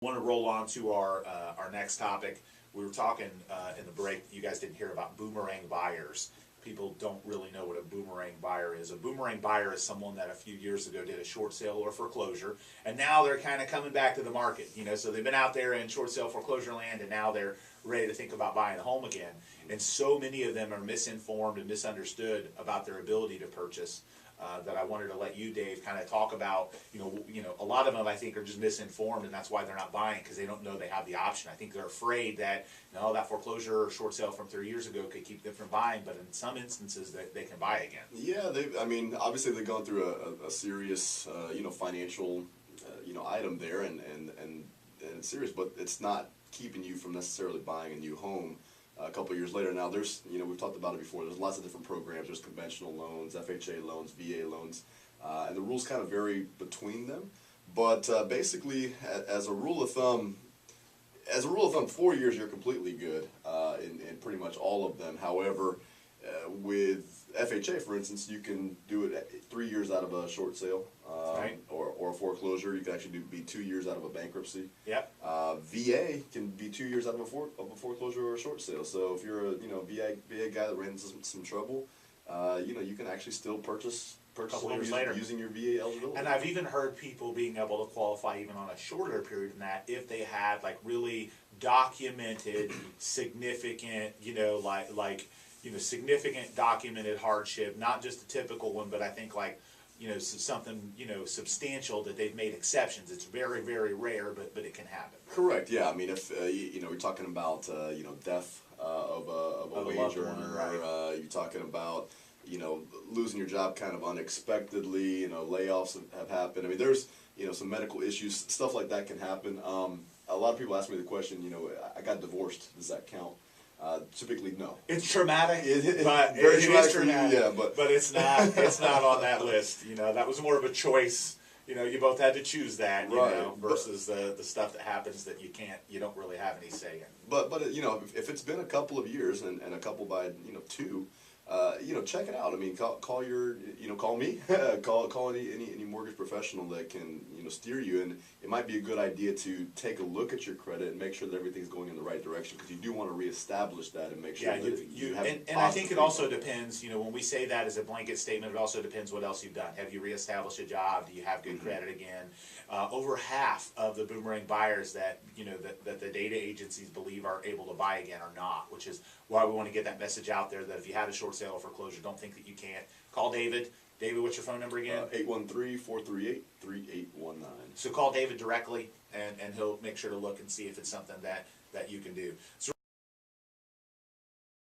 Want to roll on to our next topic. We were talking in the break. You guys didn't hear about boomerang buyers. People don't really know what a boomerang buyer is. A boomerang buyer is someone that a few years ago did a short sale or foreclosure, and now they're kind of coming back to the market. So they've been out there in short sale foreclosure land, and now they're ready to think about buying a home again. And so many of them are misinformed and misunderstood about their ability to purchase. That I wanted to let you, Dave, kind of talk about. A lot of them I think are just misinformed, and that's why they're not buying, because they don't know they have the option. I think they're afraid that that foreclosure or short sale from 3 years ago could keep them from buying, but in some instances they can buy again. Yeah, obviously they've gone through a serious financial item there, and it's serious, but it's not keeping you from necessarily buying a new home. A couple of years later. Now there's, we've talked about it before, there's lots of different programs. There's conventional loans, FHA loans, VA loans, and the rules kind of vary between them. But basically, as a rule of thumb, 4 years you're completely good in pretty much all of them. However, with FHA, for instance, you can do it 3 years out of a short sale, right. or a foreclosure. You can actually be 2 years out of a bankruptcy. Yep. VA can be 2 years out of a foreclosure or a short sale. So if you're a VA guy that ran into some trouble, you can actually still purchase a couple years later using your VA eligibility. And I've even heard people being able to qualify even on a shorter period than that if they had like really documented significant, significant documented hardship, not just a typical one, but I think like, something, substantial that they've made exceptions. It's very, very rare, but it can happen. Correct. Yeah. I mean, if we're talking about death of a wage earner, right. You're talking about losing your job kind of unexpectedly. Layoffs have happened. I mean, there's some medical issues, stuff like that can happen. A lot of people ask me the question. I got divorced. Does that count? Typically, no. It's traumatic, but very it is traumatic. Yeah, but it's not. It's not on that list. That was more of a choice. You both had to choose that. Right. Versus the stuff that happens that you don't really have any say in. But if it's been a couple of years and a couple by two. Check it out. I mean, call your, call me, call any mortgage professional that can, steer you. And it might be a good idea to take a look at your credit and make sure that everything's going in the right direction, because you do want to reestablish that and make sure that you have. And I think it also depends. When we say that as a blanket statement, it also depends what else you've done. Have you reestablished a job? Do you have good credit again? Over half of the boomerang buyers that that the data agencies believe are able to buy again are not, which is why we want to get that message out there that if you had a short sale or foreclosure, don't think that you can't. Call David. David, what's your phone number again? 813-438-3819. So call David directly, and he'll make sure to look and see if it's something that you can do. So